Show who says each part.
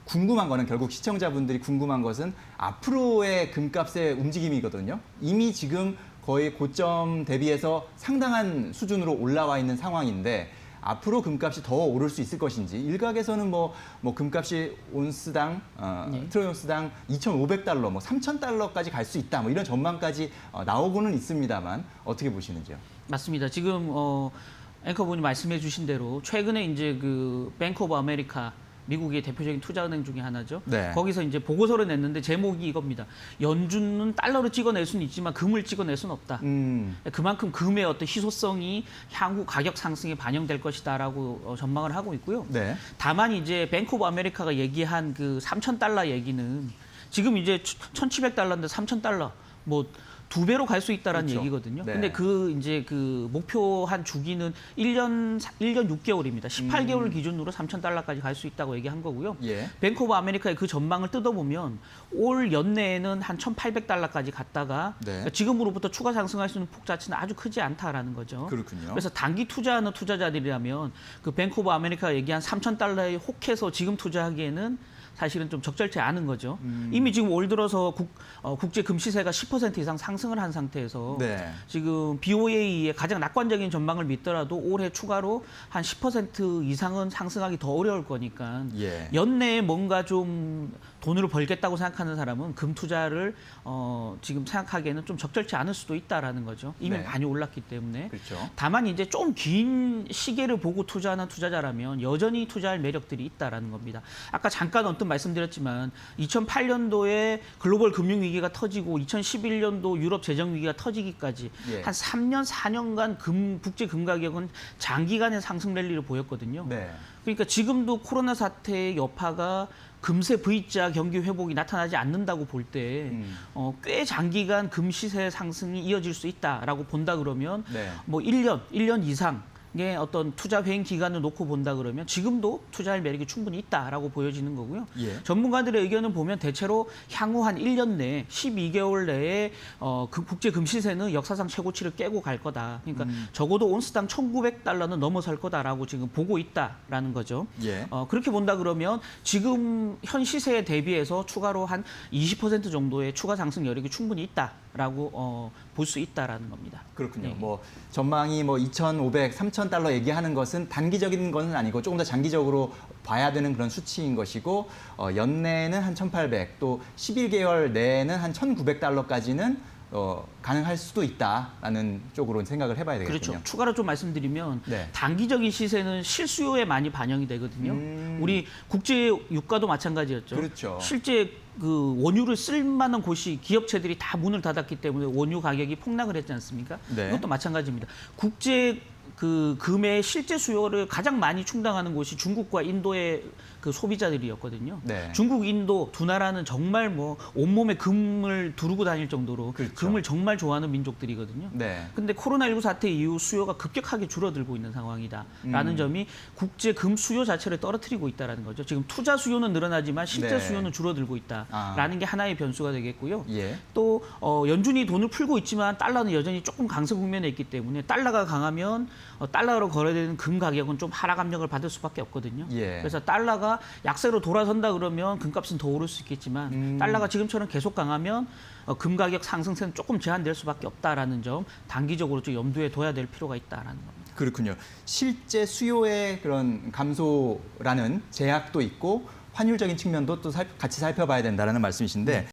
Speaker 1: 궁금한 거는 결국 시청자분들이 궁금한 것은 앞으로의 금값의 움직임이거든요. 이미 지금 거의 고점 대비해서 상당한 수준으로 올라와 있는 상황인데 앞으로 금값이 더 오를 수 있을 것인지 일각에서는 뭐 금값이 온스당 트로이 온스당 2,500달러, 뭐 3,000달러까지 갈 수 있다, 뭐 이런 전망까지 나오고는 있습니다만 어떻게 보시는지요?
Speaker 2: 맞습니다. 지금 앵커분이 말씀해 주신 대로 최근에 이제 그 뱅크 오브 아메리카 미국의 대표적인 투자은행 중에 하나죠.
Speaker 1: 네.
Speaker 2: 거기서 이제 보고서를 냈는데 제목이 이겁니다. 연준은 달러로 찍어낼 수는 있지만 금을 찍어낼 수는 없다. 그만큼 금의 어떤 희소성이 향후 가격 상승에 반영될 것이다라고 전망을 하고 있고요.
Speaker 1: 네.
Speaker 2: 다만 이제 뱅크 오브 아메리카가 얘기한 그 3,000달러 얘기는 지금 이제 1,700달러인데 3,000달러 뭐 2배로 갈 수 있다라는
Speaker 1: 그렇죠.
Speaker 2: 얘기거든요.
Speaker 1: 네.
Speaker 2: 근데 이제 그 목표한 주기는 1년 6개월입니다. 18개월 기준으로 3,000달러까지 갈 수 있다고 얘기한 거고요.
Speaker 1: 예.
Speaker 2: 뱅크 오브 아메리카의 그 전망을 뜯어보면 올 연내에는 한 1,800달러까지 갔다가
Speaker 1: 네.
Speaker 2: 그러니까 지금으로부터 추가 상승할 수 있는 폭 자체는 아주 크지 않다라는 거죠.
Speaker 1: 그렇군요.
Speaker 2: 그래서 단기 투자하는 투자자들이라면 그 뱅크 오브 아메리카가 얘기한 3,000달러에 혹해서 지금 투자하기에는 사실은 좀 적절치 않은 거죠. 이미 지금 올 들어서 국제 금 시세가 10% 이상 상승을 한 상태에서
Speaker 1: 네.
Speaker 2: 지금 BOA의 가장 낙관적인 전망을 믿더라도 올해 추가로 한 10% 이상은 상승하기 더 어려울 거니까
Speaker 1: 예.
Speaker 2: 연내에 뭔가 좀 돈을 벌겠다고 생각하는 사람은 금 투자를 지금 생각하기에는 좀 적절치 않을 수도 있다라는 거죠. 이미
Speaker 1: 네.
Speaker 2: 많이 올랐기 때문에.
Speaker 1: 그렇죠.
Speaker 2: 다만 이제 좀 긴 시계를 보고 투자하는 투자자라면 여전히 투자할 매력들이 있다라는 겁니다. 아까 잠깐 언뜻 말씀드렸지만 2008년도에 글로벌 금융 위기가 터지고 2011년도 유럽 재정 위기가 터지기까지
Speaker 1: 예.
Speaker 2: 한 3년, 4년간 국제 금 가격은 장기간의 상승 랠리를 보였거든요.
Speaker 1: 네.
Speaker 2: 그러니까 지금도 코로나 사태의 여파가 금세 V자 경기 회복이 나타나지 않는다고 볼 때 꽤 장기간 금 시세 상승이 이어질 수 있다라고 본다 그러면
Speaker 1: 네.
Speaker 2: 뭐 1년 이상의 어떤 투자 회행 기간을 놓고 본다 그러면 지금도 투자할 매력이 충분히 있다라고 보여지는 거고요.
Speaker 1: 예.
Speaker 2: 전문가들의 의견을 보면 대체로 향후 한 1년 내에 12개월 내에 그 국제 금 시세는 역사상 최고치를 깨고 갈 거다. 그러니까 적어도 온스당 1,900달러는 넘어설 거다라고 지금 보고 있다라는 거죠.
Speaker 1: 예.
Speaker 2: 그렇게 본다 그러면 지금 현 시세에 대비해서 추가로 한 20% 정도의 추가 상승 여력이 충분히 있다라고 볼 수 있다라는 겁니다.
Speaker 1: 그렇군요.
Speaker 2: 네.
Speaker 1: 뭐 전망이 뭐 2,500, 3,000달러 얘기하는 것은 단기적인 것은 아니고 조금 더 장기적으로 봐야 되는 그런 수치인 것이고 연내는 한 1,800, 또 11개월 내에는 한 1,900달러까지는 가능할 수도 있다라는 쪽으로 생각을 해봐야 되겠군요.
Speaker 2: 그렇죠. 추가로 좀 말씀드리면
Speaker 1: 네.
Speaker 2: 단기적인 시세는 실수요에 많이 반영이 되거든요. 우리 국제 유가도 마찬가지였죠.
Speaker 1: 그렇죠.
Speaker 2: 실제 그 원유를 쓸 만한 곳이 기업체들이 다 문을 닫았기 때문에 원유 가격이 폭락을 했지 않습니까?
Speaker 1: 네.
Speaker 2: 이것도 마찬가지입니다. 국제 그 금의 실제 수요를 가장 많이 충당하는 곳이 중국과 인도의 그 소비자들이었거든요.
Speaker 1: 네.
Speaker 2: 중국, 인도 두 나라는 정말 뭐 온몸에 금을 두르고 다닐 정도로
Speaker 1: 그렇죠.
Speaker 2: 금을 정말 좋아하는 민족들이거든요.
Speaker 1: 네.
Speaker 2: 근데 코로나19 사태 이후 수요가 급격하게 줄어들고 있는 상황이다라는 점이 국제 금 수요 자체를 떨어뜨리고 있다라는 거죠. 지금 투자 수요는 늘어나지만 실제
Speaker 1: 네.
Speaker 2: 수요는 줄어들고 있다라는 게 하나의 변수가 되겠고요.
Speaker 1: 예.
Speaker 2: 또 연준이 돈을 풀고 있지만 달러는 여전히 조금 강세 국면에 있기 때문에 달러가 강하면 달러로 거래되는 금 가격은 좀 하락 압력을 받을 수밖에 없거든요.
Speaker 1: 예.
Speaker 2: 그래서 달러가 약세로 돌아선다 그러면 금값은 더 오를 수 있겠지만 달러가 지금처럼 계속 강하면 금 가격 상승세는 조금 제한될 수밖에 없다라는 점 단기적으로 좀 염두에 둬야 될 필요가 있다라는 겁니다.
Speaker 1: 그렇군요. 실제 수요의 그런 감소라는 제약도 있고 환율적인 측면도 또 같이 살펴봐야 된다는 말씀이신데